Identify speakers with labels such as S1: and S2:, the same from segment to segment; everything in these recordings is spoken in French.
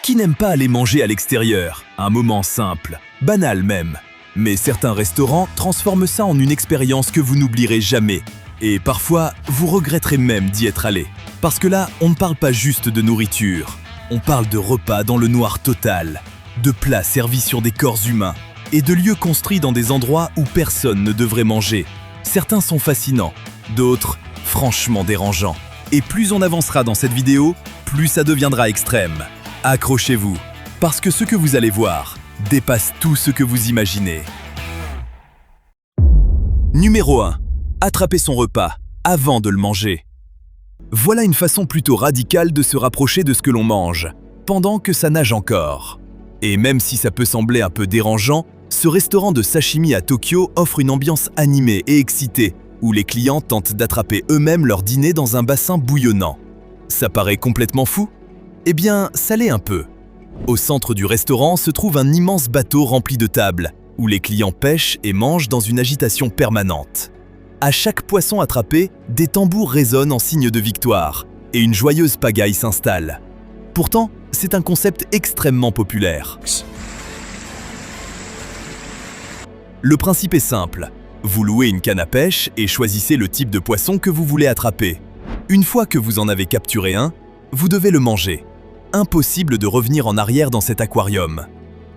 S1: Qui n'aime pas aller manger à l'extérieur? Un moment simple, banal même. Mais certains restaurants transforment ça en une expérience que vous n'oublierez jamais. Et parfois, vous regretterez même d'y être allé. Parce que là, on ne parle pas juste de nourriture. On parle de repas dans le noir total, de plats servis sur des corps humains et de lieux construits dans des endroits où personne ne devrait manger. Certains sont fascinants, d'autres franchement dérangeants. Et plus on avancera dans cette vidéo, plus ça deviendra extrême. Accrochez-vous, parce que ce que vous allez voir dépasse tout ce que vous imaginez. Numéro 1. Attraper son repas avant de le manger. Voilà une façon plutôt radicale de se rapprocher de ce que l'on mange, pendant que ça nage encore. Et même si ça peut sembler un peu dérangeant, ce restaurant de sashimi à Tokyo offre une ambiance animée et excitée, où les clients tentent d'attraper eux-mêmes leur dîner dans un bassin bouillonnant. Ça paraît complètement fou? Eh bien, ça l'est un peu. Au centre du restaurant se trouve un immense bateau rempli de tables, où les clients pêchent et mangent dans une agitation permanente. À chaque poisson attrapé, des tambours résonnent en signe de victoire, et une joyeuse pagaille s'installe. Pourtant, c'est un concept extrêmement populaire. Le principe est simple. Vous louez une canne à pêche et choisissez le type de poisson que vous voulez attraper. Une fois que vous en avez capturé un, vous devez le manger. Impossible de revenir en arrière dans cet aquarium.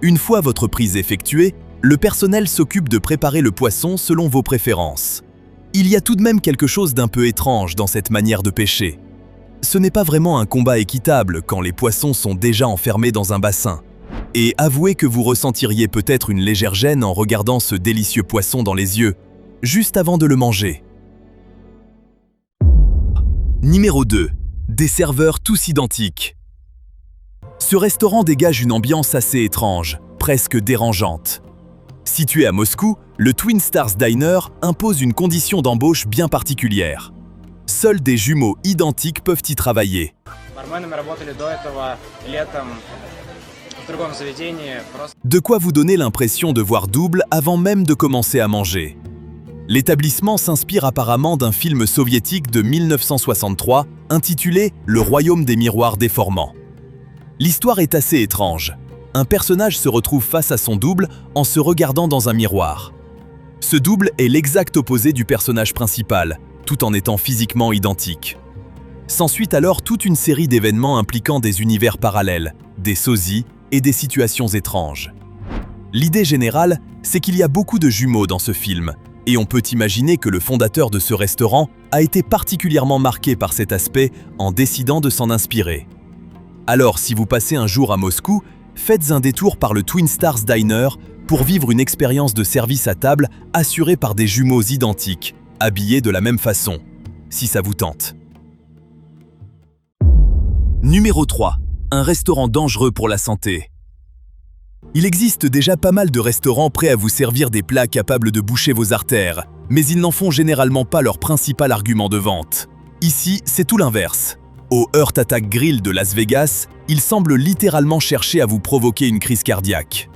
S1: Une fois votre prise effectuée, le personnel s'occupe de préparer le poisson selon vos préférences. Il y a tout de même quelque chose d'un peu étrange dans cette manière de pêcher. Ce n'est pas vraiment un combat équitable quand les poissons sont déjà enfermés dans un bassin. Et avouez que vous ressentiriez peut-être une légère gêne en regardant ce délicieux poisson dans les yeux, juste avant de le manger. Numéro 2. Des serveurs tous identiques. Ce restaurant dégage une ambiance assez étrange, presque dérangeante. Situé à Moscou, le Twin Stars Diner impose une condition d'embauche bien particulière. Seuls des jumeaux identiques peuvent y travailler. De quoi vous donner l'impression de voir double avant même de commencer à manger. L'établissement s'inspire apparemment d'un film soviétique de 1963 intitulé « Le royaume des miroirs déformants ». L'histoire est assez étrange. Un personnage se retrouve face à son double en se regardant dans un miroir. Ce double est l'exact opposé du personnage principal, tout en étant physiquement identique. S'ensuit alors toute une série d'événements impliquant des univers parallèles, des sosies et des situations étranges. L'idée générale, c'est qu'il y a beaucoup de jumeaux dans ce film, et on peut imaginer que le fondateur de ce restaurant a été particulièrement marqué par cet aspect en décidant de s'en inspirer. Alors si vous passez un jour à Moscou, faites un détour par le Twin Stars Diner pour vivre une expérience de service à table assurée par des jumeaux identiques, habillés de la même façon, si ça vous tente. Numéro 3. Un restaurant dangereux pour la santé. Il existe déjà pas mal de restaurants prêts à vous servir des plats capables de boucher vos artères, mais ils n'en font généralement pas leur principal argument de vente. Ici, c'est tout l'inverse. Au Heart Attack Grill de Las Vegas, il semble littéralement chercher à vous provoquer une crise cardiaque.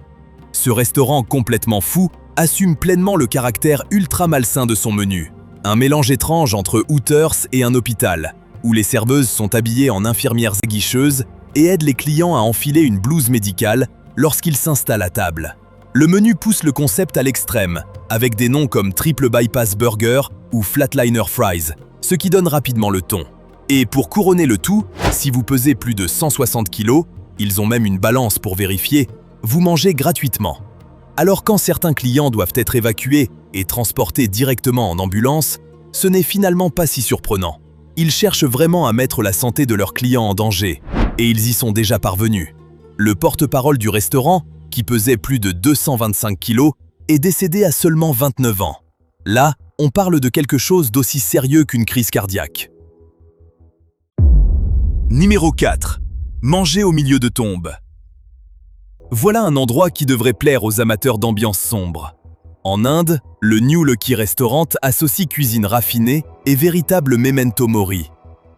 S1: Ce restaurant complètement fou assume pleinement le caractère ultra malsain de son menu. Un mélange étrange entre Hooters et un hôpital, où les serveuses sont habillées en infirmières aguicheuses et aident les clients à enfiler une blouse médicale lorsqu'ils s'installent à table. Le menu pousse le concept à l'extrême, avec des noms comme Triple Bypass Burger ou Flatliner Fries, ce qui donne rapidement le ton. Et pour couronner le tout, si vous pesez plus de 160 kg, ils ont même une balance pour vérifier, vous mangez gratuitement. Alors quand certains clients doivent être évacués et transportés directement en ambulance, ce n'est finalement pas si surprenant. Ils cherchent vraiment à mettre la santé de leurs clients en danger, et ils y sont déjà parvenus. Le porte-parole du restaurant, qui pesait plus de 225 kg, est décédé à seulement 29 ans. Là, on parle de quelque chose d'aussi sérieux qu'une crise cardiaque. Numéro 4. Manger au milieu de tombes. Voilà un endroit qui devrait plaire aux amateurs d'ambiance sombre. En Inde, le New Lucky Restaurant associe cuisine raffinée et véritable memento mori.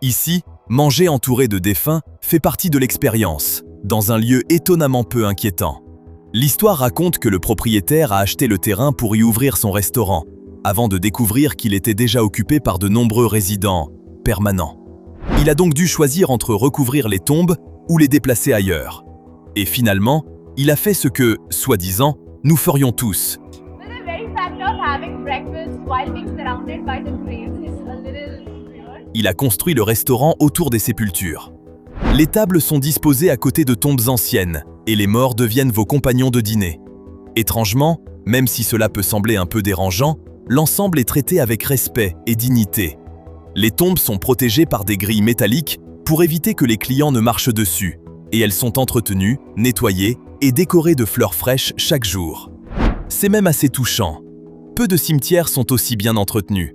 S1: Ici, manger entouré de défunts fait partie de l'expérience, dans un lieu étonnamment peu inquiétant. L'histoire raconte que le propriétaire a acheté le terrain pour y ouvrir son restaurant, avant de découvrir qu'il était déjà occupé par de nombreux résidents permanents. Il a donc dû choisir entre recouvrir les tombes ou les déplacer ailleurs. Et finalement, il a fait ce que, soi-disant, nous ferions tous.
S2: The very fact of having breakfast while being surrounded by the graves is a little weird.
S1: Il a construit le restaurant autour des sépultures. Les tables sont disposées à côté de tombes anciennes, et les morts deviennent vos compagnons de dîner. Étrangement, même si cela peut sembler un peu dérangeant, l'ensemble est traité avec respect et dignité. Les tombes sont protégées par des grilles métalliques pour éviter que les clients ne marchent dessus, et elles sont entretenues, nettoyées et décorées de fleurs fraîches chaque jour. C'est même assez touchant. Peu de cimetières sont aussi bien entretenus.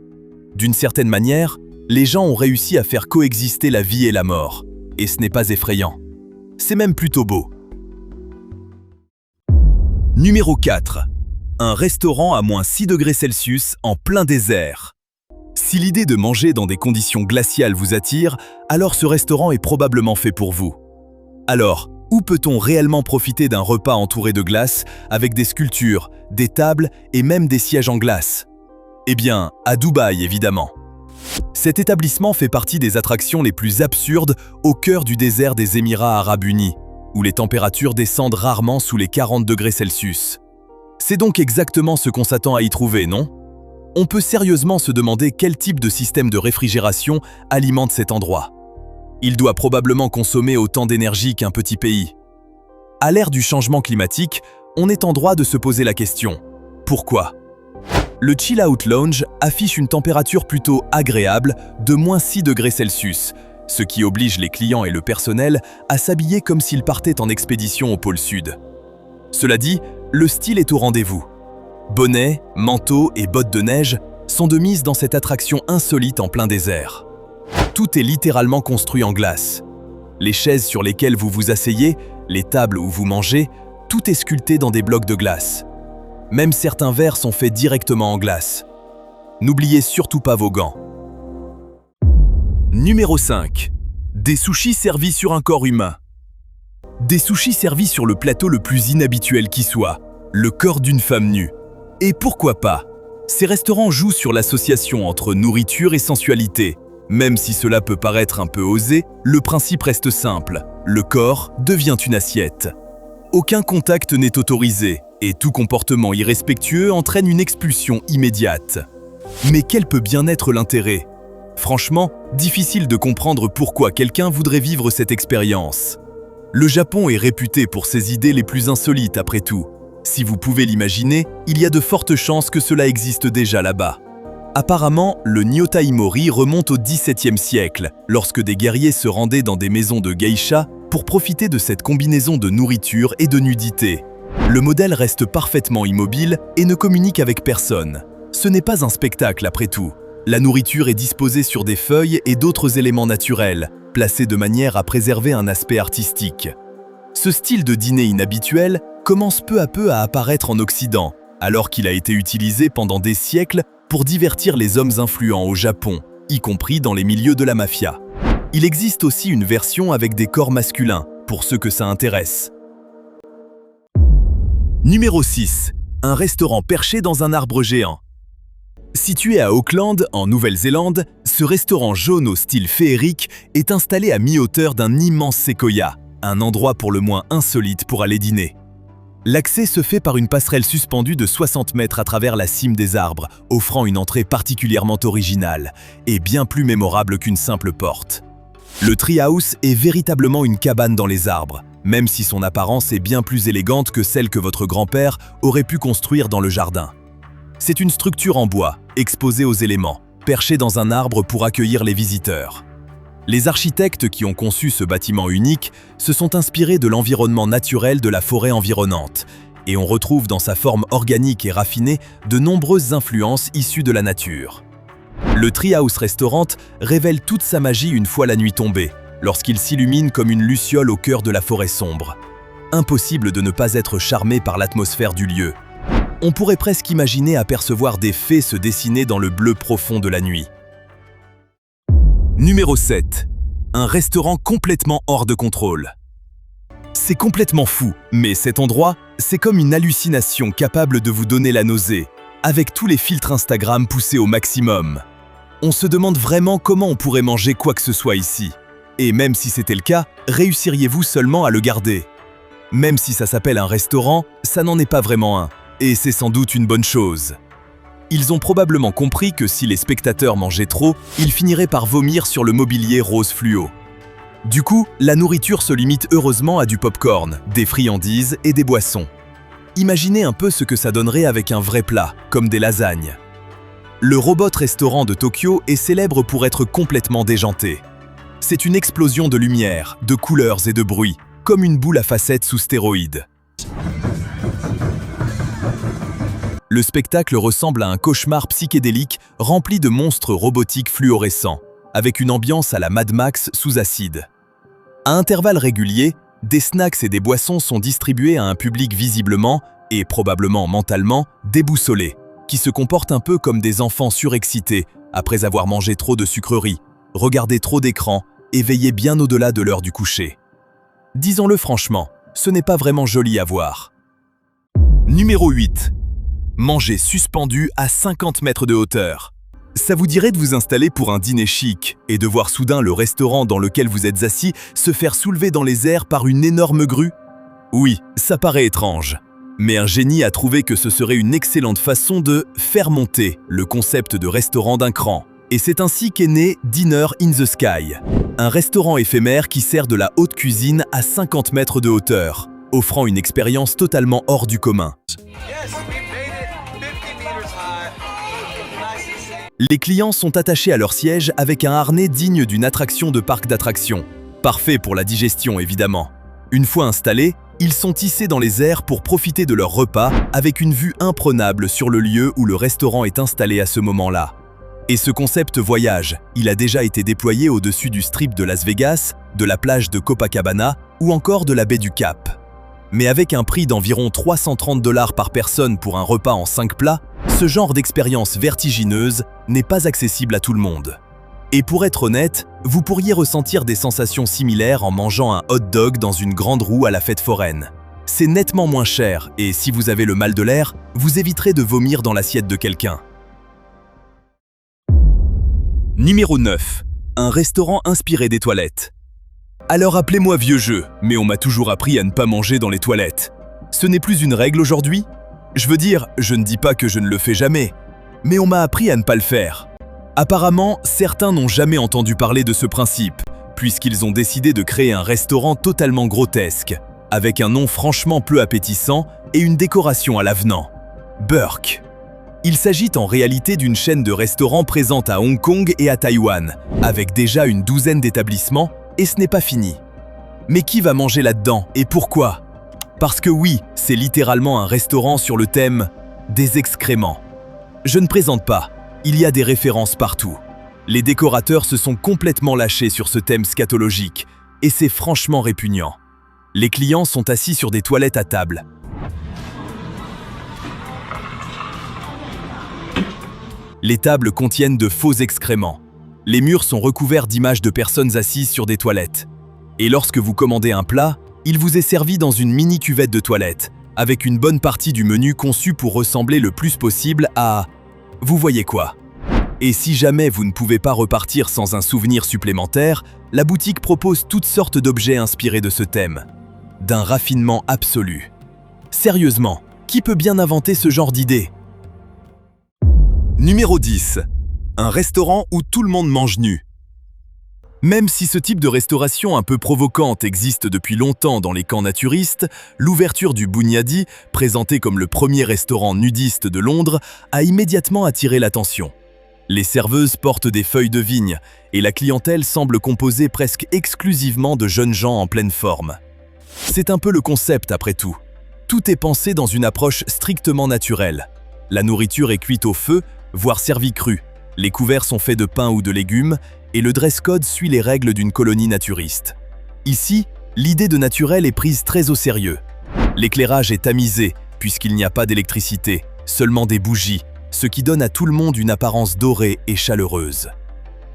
S1: D'une certaine manière, les gens ont réussi à faire coexister la vie et la mort, et ce n'est pas effrayant. C'est même plutôt beau. Numéro 4. Un restaurant à moins 6 degrés Celsius en plein désert. Si l'idée de manger dans des conditions glaciales vous attire, alors ce restaurant est probablement fait pour vous. Alors, où peut-on réellement profiter d'un repas entouré de glace, avec des sculptures, des tables et même des sièges en glace? Eh bien, à Dubaï évidemment. Cet établissement fait partie des attractions les plus absurdes au cœur du désert des Émirats arabes unis, où les températures descendent rarement sous les 40 degrés Celsius. C'est donc exactement ce qu'on s'attend à y trouver, non? On peut sérieusement se demander quel type de système de réfrigération alimente cet endroit. Il doit probablement consommer autant d'énergie qu'un petit pays. À l'ère du changement climatique, on est en droit de se poser la question. Pourquoi? Le Chill Out Lounge affiche une température plutôt agréable de moins 6 degrés Celsius, ce qui oblige les clients et le personnel à s'habiller comme s'ils partaient en expédition au pôle Sud. Cela dit, le style est au rendez-vous. Bonnets, manteaux et bottes de neige sont de mise dans cette attraction insolite en plein désert. Tout est littéralement construit en glace. Les chaises sur lesquelles vous vous asseyez, les tables où vous mangez, tout est sculpté dans des blocs de glace. Même certains verres sont faits directement en glace. N'oubliez surtout pas vos gants. Numéro 5. Des sushis servis sur un corps humain. Des sushis servis sur le plateau le plus inhabituel qui soit, le corps d'une femme nue. Et pourquoi pas? Ces restaurants jouent sur l'association entre nourriture et sensualité. Même si cela peut paraître un peu osé, le principe reste simple. Le corps devient une assiette. Aucun contact n'est autorisé, et tout comportement irrespectueux entraîne une expulsion immédiate. Mais quel peut bien être l'intérêt? Franchement, difficile de comprendre pourquoi quelqu'un voudrait vivre cette expérience. Le Japon est réputé pour ses idées les plus insolites après tout. Si vous pouvez l'imaginer, il y a de fortes chances que cela existe déjà là-bas. Apparemment, le Nyotaimori remonte au XVIIe siècle, lorsque des guerriers se rendaient dans des maisons de geisha pour profiter de cette combinaison de nourriture et de nudité. Le modèle reste parfaitement immobile et ne communique avec personne. Ce n'est pas un spectacle après tout. La nourriture est disposée sur des feuilles et d'autres éléments naturels, placés de manière à préserver un aspect artistique. Ce style de dîner inhabituel commence peu à peu à apparaître en Occident, alors qu'il a été utilisé pendant des siècles pour divertir les hommes influents au Japon, y compris dans les milieux de la mafia. Il existe aussi une version avec des corps masculins, pour ceux que ça intéresse. Numéro 6. Un restaurant perché dans un arbre géant. Situé à Auckland, en Nouvelle-Zélande, ce restaurant jaune au style féerique est installé à mi-hauteur d'un immense séquoia, un endroit pour le moins insolite pour aller dîner. L'accès se fait par une passerelle suspendue de 60 mètres à travers la cime des arbres, offrant une entrée particulièrement originale et bien plus mémorable qu'une simple porte. Le treehouse est véritablement une cabane dans les arbres, même si son apparence est bien plus élégante que celle que votre grand-père aurait pu construire dans le jardin. C'est une structure en bois, exposée aux éléments, perchée dans un arbre pour accueillir les visiteurs. Les architectes qui ont conçu ce bâtiment unique se sont inspirés de l'environnement naturel de la forêt environnante, et on retrouve dans sa forme organique et raffinée de nombreuses influences issues de la nature. Le Treehouse Restaurant révèle toute sa magie une fois la nuit tombée, lorsqu'il s'illumine comme une luciole au cœur de la forêt sombre. Impossible de ne pas être charmé par l'atmosphère du lieu. On pourrait presque imaginer apercevoir des fées se dessiner dans le bleu profond de la nuit. Numéro 7. Un restaurant complètement hors de contrôle. C'est complètement fou, mais cet endroit, c'est comme une hallucination capable de vous donner la nausée, avec tous les filtres Instagram poussés au maximum. On se demande vraiment comment on pourrait manger quoi que ce soit ici. Et même si c'était le cas, réussiriez-vous seulement à le garder? Même si ça s'appelle un restaurant, ça n'en est pas vraiment un, et c'est sans doute une bonne chose. Ils ont probablement compris que si les spectateurs mangeaient trop, ils finiraient par vomir sur le mobilier rose fluo. Du coup, la nourriture se limite heureusement à du popcorn, des friandises et des boissons. Imaginez un peu ce que ça donnerait avec un vrai plat, comme des lasagnes. Le Robot Restaurant de Tokyo est célèbre pour être complètement déjanté. C'est une explosion de lumière, de couleurs et de bruit, comme une boule à facettes sous stéroïdes. Le spectacle ressemble à un cauchemar psychédélique rempli de monstres robotiques fluorescents, avec une ambiance à la Mad Max sous acide. À intervalles réguliers, des snacks et des boissons sont distribués à un public visiblement, et probablement mentalement, déboussolé, qui se comporte un peu comme des enfants surexcités après avoir mangé trop de sucreries, regardé trop d'écrans et veillé bien au-delà de l'heure du coucher. Disons-le franchement, ce n'est pas vraiment joli à voir. Numéro 8. Manger suspendu à 50 mètres de hauteur. Ça vous dirait de vous installer pour un dîner chic et de voir soudain le restaurant dans lequel vous êtes assis se faire soulever dans les airs par une énorme grue? Oui, ça paraît étrange. Mais un génie a trouvé que ce serait une excellente façon de faire monter le concept de restaurant d'un cran. Et c'est ainsi qu'est né Dinner in the Sky, un restaurant éphémère qui sert de la haute cuisine à 50 mètres de hauteur, offrant une expérience totalement hors du commun. Les clients sont attachés à leur siège avec un harnais digne d'une attraction de parc d'attractions. Parfait pour la digestion évidemment. Une fois installés, ils sont hissés dans les airs pour profiter de leur repas avec une vue imprenable sur le lieu où le restaurant est installé à ce moment-là. Et ce concept voyage, il a déjà été déployé au-dessus du strip de Las Vegas, de la plage de Copacabana ou encore de la baie du Cap. Mais avec un prix d'environ 330 $ par personne pour un repas en 5 plats, ce genre d'expérience vertigineuse n'est pas accessible à tout le monde. Et pour être honnête, vous pourriez ressentir des sensations similaires en mangeant un hot dog dans une grande roue à la fête foraine. C'est nettement moins cher et si vous avez le mal de l'air, vous éviterez de vomir dans l'assiette de quelqu'un. Numéro 9. Un restaurant inspiré des toilettes. Alors appelez-moi vieux jeu, mais on m'a toujours appris à ne pas manger dans les toilettes. Ce n'est plus une règle aujourd'hui? Je veux dire, je ne dis pas que je ne le fais jamais, mais on m'a appris à ne pas le faire. Apparemment, certains n'ont jamais entendu parler de ce principe, puisqu'ils ont décidé de créer un restaurant totalement grotesque, avec un nom franchement peu appétissant et une décoration à l'avenant. Burk. Il s'agit en réalité d'une chaîne de restaurants présente à Hong Kong et à Taïwan, avec déjà une douzaine d'établissements, et ce n'est pas fini. Mais qui va manger là-dedans et pourquoi? Parce que oui, c'est littéralement un restaurant sur le thème des excréments. Je ne présente pas, il y a des références partout. Les décorateurs se sont complètement lâchés sur ce thème scatologique, et c'est franchement répugnant. Les clients sont assis sur des toilettes à table. Les tables contiennent de faux excréments. Les murs sont recouverts d'images de personnes assises sur des toilettes. Et lorsque vous commandez un plat, il vous est servi dans une mini cuvette de toilette, avec une bonne partie du menu conçu pour ressembler le plus possible à... Vous voyez quoi? Et si jamais vous ne pouvez pas repartir sans un souvenir supplémentaire, la boutique propose toutes sortes d'objets inspirés de ce thème. D'un raffinement absolu. Sérieusement, qui peut bien inventer ce genre d'idée? Numéro 10. Un restaurant où tout le monde mange nu. Même si ce type de restauration un peu provocante existe depuis longtemps dans les camps naturistes, l'ouverture du Bunyadi, présenté comme le premier restaurant nudiste de Londres, a immédiatement attiré l'attention. Les serveuses portent des feuilles de vigne et la clientèle semble composée presque exclusivement de jeunes gens en pleine forme. C'est un peu le concept après tout. Tout est pensé dans une approche strictement naturelle. La nourriture est cuite au feu, voire servie crue. Les couverts sont faits de pain ou de légumes et le dress code suit les règles d'une colonie naturiste. Ici, l'idée de naturel est prise très au sérieux. L'éclairage est tamisé puisqu'il n'y a pas d'électricité, seulement des bougies, ce qui donne à tout le monde une apparence dorée et chaleureuse.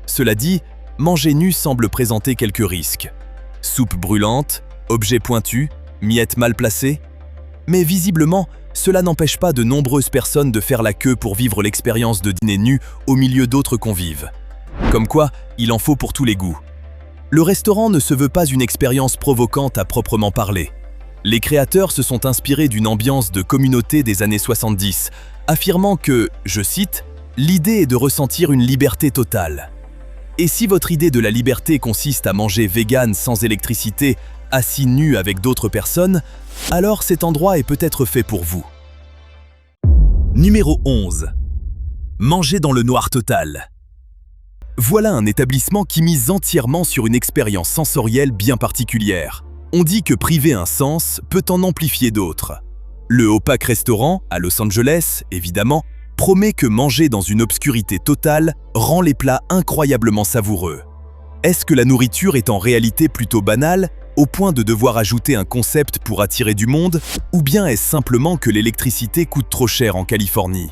S1: Cela dit, manger nu semble présenter quelques risques. Soupe brûlante, objets pointus, miettes mal placées. Mais visiblement, cela n'empêche pas de nombreuses personnes de faire la queue pour vivre l'expérience de dîner nu au milieu d'autres convives. Comme quoi, il en faut pour tous les goûts. Le restaurant ne se veut pas une expérience provocante à proprement parler. Les créateurs se sont inspirés d'une ambiance de communauté des années 70, affirmant que, je cite, « L'idée est de ressentir une liberté totale ». Et si votre idée de la liberté consiste à manger vegan sans électricité, assis nu avec d'autres personnes, alors cet endroit est peut-être fait pour vous. Numéro 11. Manger dans le noir total. Voilà un établissement qui mise entièrement sur une expérience sensorielle bien particulière. On dit que priver un sens peut en amplifier d'autres. Le Opaque Restaurant, à Los Angeles, évidemment, promet que manger dans une obscurité totale rend les plats incroyablement savoureux. Est-ce que la nourriture est en réalité plutôt banale, au point de devoir ajouter un concept pour attirer du monde, ou bien est-ce simplement que l'électricité coûte trop cher en Californie?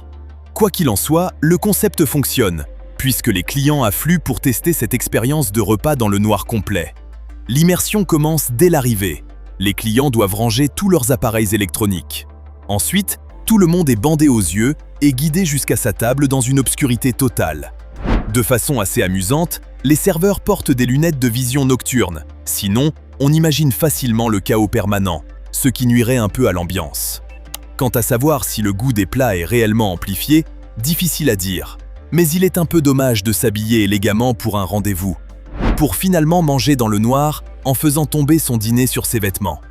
S1: Quoi qu'il en soit, le concept fonctionne, puisque les clients affluent pour tester cette expérience de repas dans le noir complet. L'immersion commence dès l'arrivée. Les clients doivent ranger tous leurs appareils électroniques. Ensuite, tout le monde est bandé aux yeux et guidé jusqu'à sa table dans une obscurité totale. De façon assez amusante, les serveurs portent des lunettes de vision nocturne. Sinon, on imagine facilement le chaos permanent, ce qui nuirait un peu à l'ambiance. Quant à savoir si le goût des plats est réellement amplifié, difficile à dire. Mais il est un peu dommage de s'habiller élégamment pour un rendez-vous, pour finalement manger dans le noir en faisant tomber son dîner sur ses vêtements.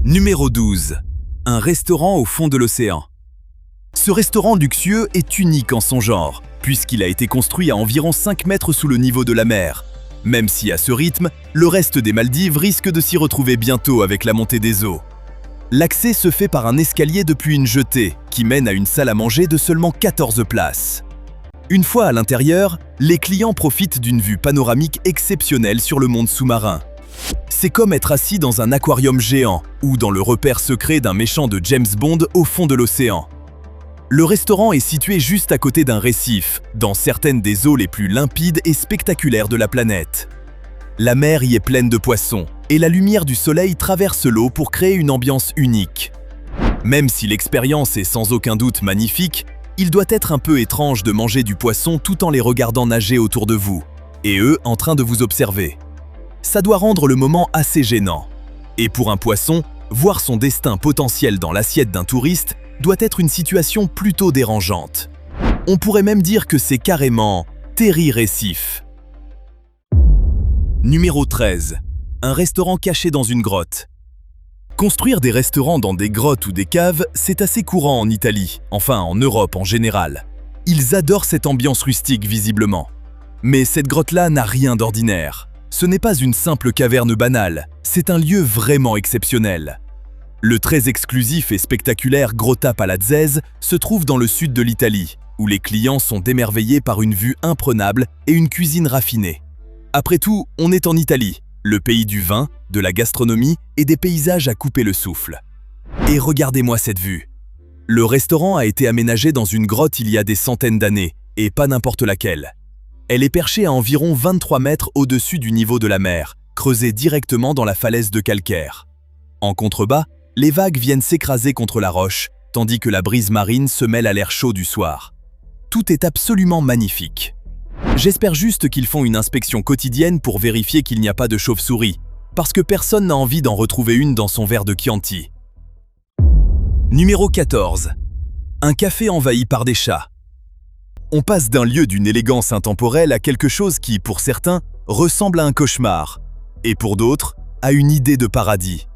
S1: Numéro 12. Un restaurant au fond de l'océan. Ce restaurant luxueux est unique en son genre, puisqu'il a été construit à environ 5 mètres sous le niveau de la mer. Même si à ce rythme, le reste des Maldives risque de s'y retrouver bientôt avec la montée des eaux. L'accès se fait par un escalier depuis une jetée, qui mène à une salle à manger de seulement 14 places. Une fois à l'intérieur, les clients profitent d'une vue panoramique exceptionnelle sur le monde sous-marin. C'est comme être assis dans un aquarium géant, ou dans le repère secret d'un méchant de James Bond au fond de l'océan. Le restaurant est situé juste à côté d'un récif, dans certaines des eaux les plus limpides et spectaculaires de la planète. La mer y est pleine de poissons, et la lumière du soleil traverse l'eau pour créer une ambiance unique. Même si l'expérience est sans aucun doute magnifique, il doit être un peu étrange de manger du poisson tout en les regardant nager autour de vous, et eux en train de vous observer. Ça doit rendre le moment assez gênant. Et pour un poisson, voir son destin potentiel dans l'assiette d'un touriste doit être une situation plutôt dérangeante. On pourrait même dire que c'est carrément terrirécif. Numéro 13. Un restaurant caché dans une grotte. Construire des restaurants dans des grottes ou des caves, c'est assez courant en Italie, enfin en Europe en général. Ils adorent cette ambiance rustique visiblement. Mais cette grotte-là n'a rien d'ordinaire. Ce n'est pas une simple caverne banale, c'est un lieu vraiment exceptionnel. Le très exclusif et spectaculaire Grotta Palazzese se trouve dans le sud de l'Italie, où les clients sont émerveillés par une vue imprenable et une cuisine raffinée. Après tout, on est en Italie, le pays du vin, de la gastronomie et des paysages à couper le souffle. Et regardez-moi cette vue. Le restaurant a été aménagé dans une grotte il y a des centaines d'années, et pas n'importe laquelle. Elle est perchée à environ 23 mètres au-dessus du niveau de la mer, creusée directement dans la falaise de calcaire. En contrebas, les vagues viennent s'écraser contre la roche, tandis que la brise marine se mêle à l'air chaud du soir. Tout est absolument magnifique. J'espère juste qu'ils font une inspection quotidienne pour vérifier qu'il n'y a pas de chauve-souris, parce que personne n'a envie d'en retrouver une dans son verre de Chianti. Numéro 14. Un café envahi par des chats. On passe d'un lieu d'une élégance intemporelle à quelque chose qui, pour certains, ressemble à un cauchemar, et pour d'autres, à une idée de paradis.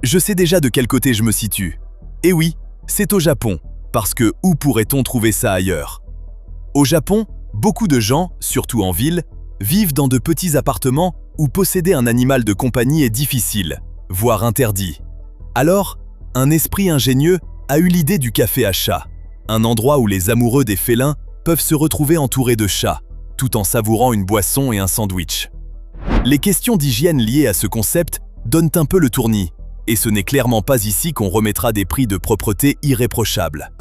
S1: Je sais déjà de quel côté je me situe. Et oui, c'est au Japon, parce que où pourrait-on trouver ça ailleurs? Au Japon, beaucoup de gens, surtout en ville, vivent dans de petits appartements où posséder un animal de compagnie est difficile, voire interdit. Alors, un esprit ingénieux a eu l'idée du café à chat, un endroit où les amoureux des félins peuvent se retrouver entourés de chats, tout en savourant une boisson et un sandwich. Les questions d'hygiène liées à ce concept donnent un peu le tournis, et ce n'est clairement pas ici qu'on remettra des prix de propreté irréprochables.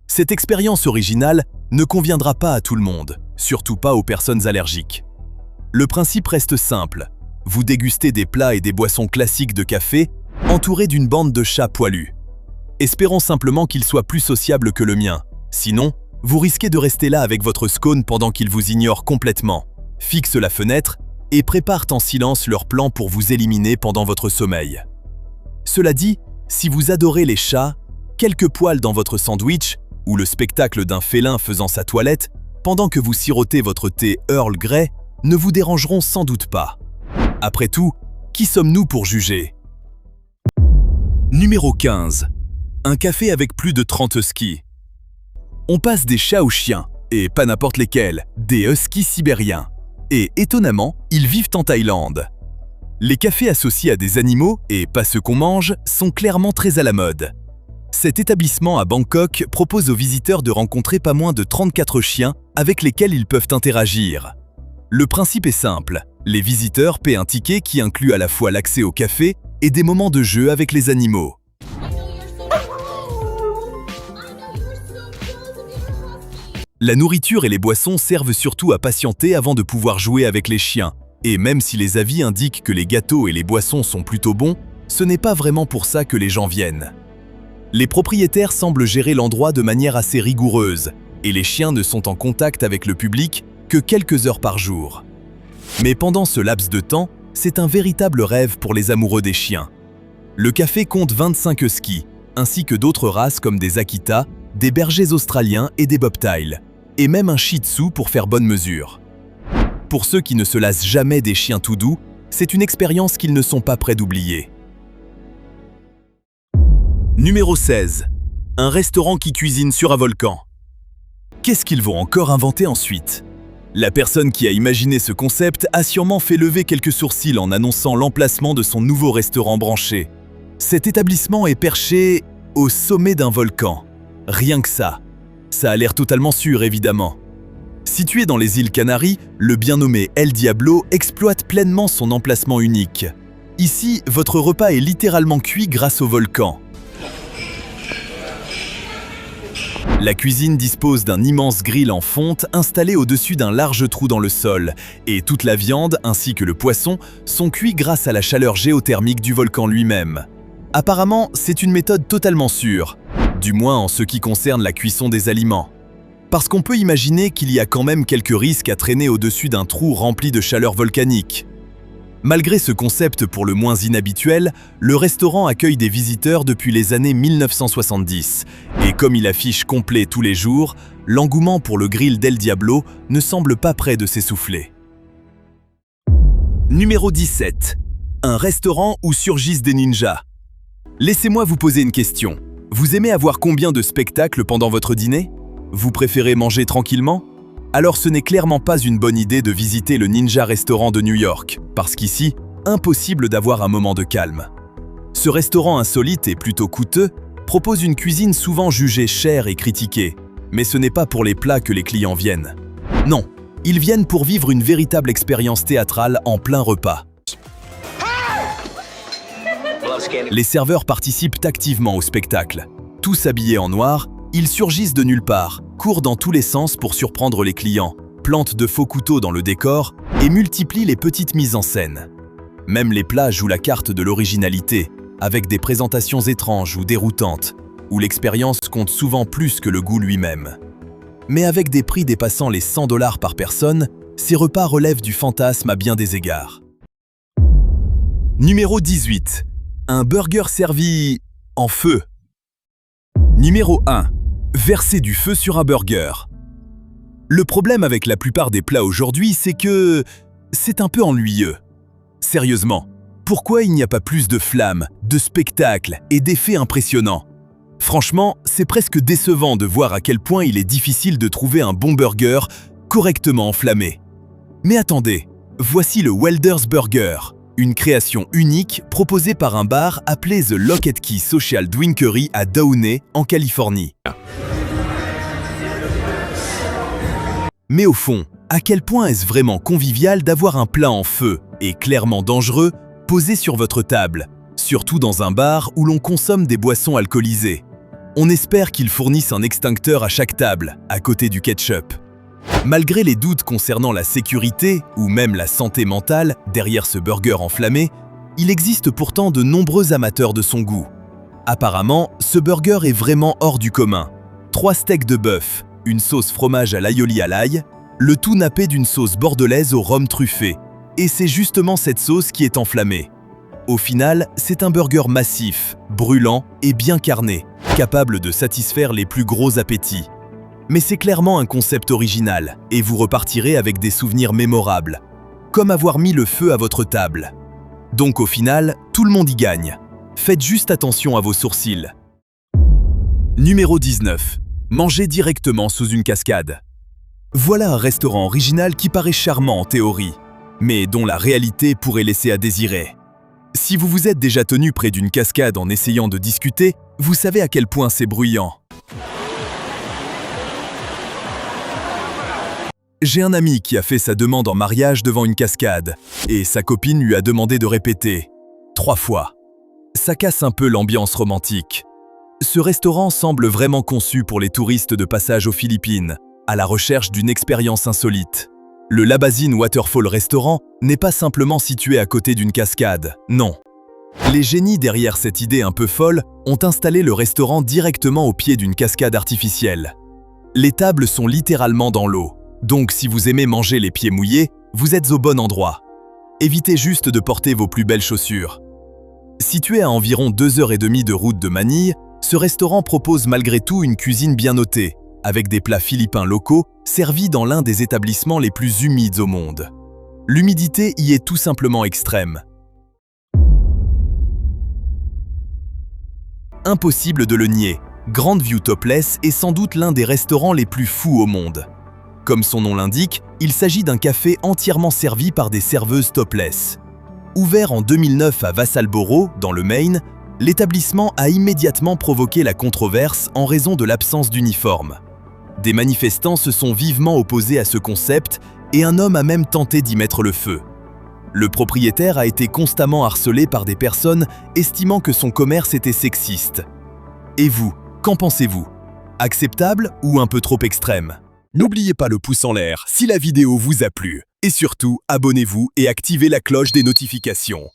S1: Cette expérience originale ne conviendra pas à tout le monde, surtout pas aux personnes allergiques. Le principe reste simple. Vous dégustez des plats et des boissons classiques de café, entourés d'une bande de chats poilus. Espérons simplement qu'ils soient plus sociables que le mien. Sinon, vous risquez de rester là avec votre scone pendant qu'ils vous ignorent complètement, fixent la fenêtre et préparent en silence leur plan pour vous éliminer pendant votre sommeil. Cela dit, si vous adorez les chats, quelques poils dans votre sandwich ou le spectacle d'un félin faisant sa toilette pendant que vous sirotez votre thé Earl Grey ne vous dérangeront sans doute pas. Après tout, qui sommes-nous pour juger? Numéro 15. Un café avec plus de 30 huskies. On passe des chats aux chiens, et pas n'importe lesquels, des huskies sibériens. Et étonnamment, ils vivent en Thaïlande. Les cafés associés à des animaux, et pas ceux qu'on mange, sont clairement très à la mode. Cet établissement à Bangkok propose aux visiteurs de rencontrer pas moins de 34 chiens avec lesquels ils peuvent interagir. Le principe est simple, les visiteurs paient un ticket qui inclut à la fois l'accès au café et des moments de jeu avec les animaux. La nourriture et les boissons servent surtout à patienter avant de pouvoir jouer avec les chiens. Et même si les avis indiquent que les gâteaux et les boissons sont plutôt bons, ce n'est pas vraiment pour ça que les gens viennent. Les propriétaires semblent gérer l'endroit de manière assez rigoureuse, et les chiens ne sont en contact avec le public que quelques heures par jour. Mais pendant ce laps de temps, c'est un véritable rêve pour les amoureux des chiens. Le café compte 25 huskies, ainsi que d'autres races comme des Akita, des bergers australiens et des bobtails, et même un shih tzu pour faire bonne mesure. Pour ceux qui ne se lassent jamais des chiens tout doux, c'est une expérience qu'ils ne sont pas prêts d'oublier. Numéro 16. Un restaurant qui cuisine sur un volcan. Qu'est-ce qu'ils vont encore inventer ensuite? La personne qui a imaginé ce concept a sûrement fait lever quelques sourcils en annonçant l'emplacement de son nouveau restaurant branché. Cet établissement est perché au sommet d'un volcan. Rien que ça. Ça a l'air totalement sûr, évidemment. Situé dans les îles Canaries, le bien nommé El Diablo exploite pleinement son emplacement unique. Ici, votre repas est littéralement cuit grâce au volcan. La cuisine dispose d'un immense grill en fonte installé au-dessus d'un large trou dans le sol, et toute la viande ainsi que le poisson sont cuits grâce à la chaleur géothermique du volcan lui-même. Apparemment, c'est une méthode totalement sûre, du moins en ce qui concerne la cuisson des aliments. Parce qu'on peut imaginer qu'il y a quand même quelques risques à traîner au-dessus d'un trou rempli de chaleur volcanique. Malgré ce concept pour le moins inhabituel, le restaurant accueille des visiteurs depuis les années 1970. Et comme il affiche complet tous les jours, l'engouement pour le grill d'El Diablo ne semble pas près de s'essouffler. Numéro 17. Un restaurant où surgissent des ninjas. Laissez-moi vous poser une question. Vous aimez avoir combien de spectacles pendant votre dîner? Vous préférez manger tranquillement? Alors ce n'est clairement pas une bonne idée de visiter le Ninja Restaurant de New York, parce qu'ici, impossible d'avoir un moment de calme. Ce restaurant insolite et plutôt coûteux propose une cuisine souvent jugée chère et critiquée, mais ce n'est pas pour les plats que les clients viennent. Non, ils viennent pour vivre une véritable expérience théâtrale en plein repas. Les serveurs participent activement au spectacle. Tous habillés en noir, ils surgissent de nulle part, courent dans tous les sens pour surprendre les clients, plantent de faux couteaux dans le décor et multiplient les petites mises en scène. Même les plats jouent la carte de l'originalité, avec des présentations étranges ou déroutantes, où l'expérience compte souvent plus que le goût lui-même. Mais avec des prix dépassant les 100 $ par personne, ces repas relèvent du fantasme à bien des égards. Numéro 18. Un burger servi en feu. Numéro 1. Verser du feu sur un burger. Le problème avec la plupart des plats aujourd'hui, c'est que c'est un peu ennuyeux. Sérieusement, pourquoi il n'y a pas plus de flammes, de spectacles et d'effets impressionnants? Franchement, c'est presque décevant de voir à quel point il est difficile de trouver un bon burger correctement enflammé. Mais attendez, voici le Welder's Burger, une création unique proposée par un bar appelé The Lock & Key Social Drinkery à Downey, en Californie. Mais au fond, à quel point est-ce vraiment convivial d'avoir un plat en feu, et clairement dangereux, posé sur votre table, surtout dans un bar où l'on consomme des boissons alcoolisées. On espère qu'ils fournissent un extincteur à chaque table, à côté du ketchup. Malgré les doutes concernant la sécurité ou même la santé mentale derrière ce burger enflammé, il existe pourtant de nombreux amateurs de son goût. Apparemment, ce burger est vraiment hors du commun. 3 steaks de bœuf, une sauce fromage à l'aioli à l'ail, le tout nappé d'une sauce bordelaise au rhum truffé, Et c'est justement cette sauce qui est enflammée. Au final, c'est un burger massif, brûlant et bien carné, capable de satisfaire les plus gros appétits. Mais c'est clairement un concept original, et vous repartirez avec des souvenirs mémorables, comme avoir mis le feu à votre table. Donc au final, tout le monde y gagne. Faites juste attention à vos sourcils. Numéro 19. Manger directement sous une cascade. Voilà un restaurant original qui paraît charmant en théorie, mais dont la réalité pourrait laisser à désirer. Si vous vous êtes déjà tenu près d'une cascade en essayant de discuter, vous savez à quel point c'est bruyant. J'ai un ami qui a fait sa demande en mariage devant une cascade, et sa copine lui a demandé de répéter 3 fois. Ça casse un peu l'ambiance romantique. Ce restaurant semble vraiment conçu pour les touristes de passage aux Philippines, à la recherche d'une expérience insolite. Le Labazin Waterfall Restaurant n'est pas simplement situé à côté d'une cascade, non. Les génies derrière cette idée un peu folle ont installé le restaurant directement au pied d'une cascade artificielle. Les tables sont littéralement dans l'eau. Donc si vous aimez manger les pieds mouillés, vous êtes au bon endroit. Évitez juste de porter vos plus belles chaussures. Situé à environ 2h30 de route de Manille, ce restaurant propose malgré tout une cuisine bien notée, avec des plats philippins locaux servis dans l'un des établissements les plus humides au monde. L'humidité y est tout simplement extrême. Impossible de le nier, Grandview Topless est sans doute l'un des restaurants les plus fous au monde. Comme son nom l'indique, il s'agit d'un café entièrement servi par des serveuses topless. Ouvert en 2009 à Vassalboro, dans le Maine, l'établissement a immédiatement provoqué la controverse en raison de l'absence d'uniforme. Des manifestants se sont vivement opposés à ce concept et un homme a même tenté d'y mettre le feu. Le propriétaire a été constamment harcelé par des personnes estimant que son commerce était sexiste. Et vous, qu'en pensez-vous? Acceptable ou un peu trop extrême? N'oubliez pas le pouce en l'air si la vidéo vous a plu. Et surtout, abonnez-vous et activez la cloche des notifications.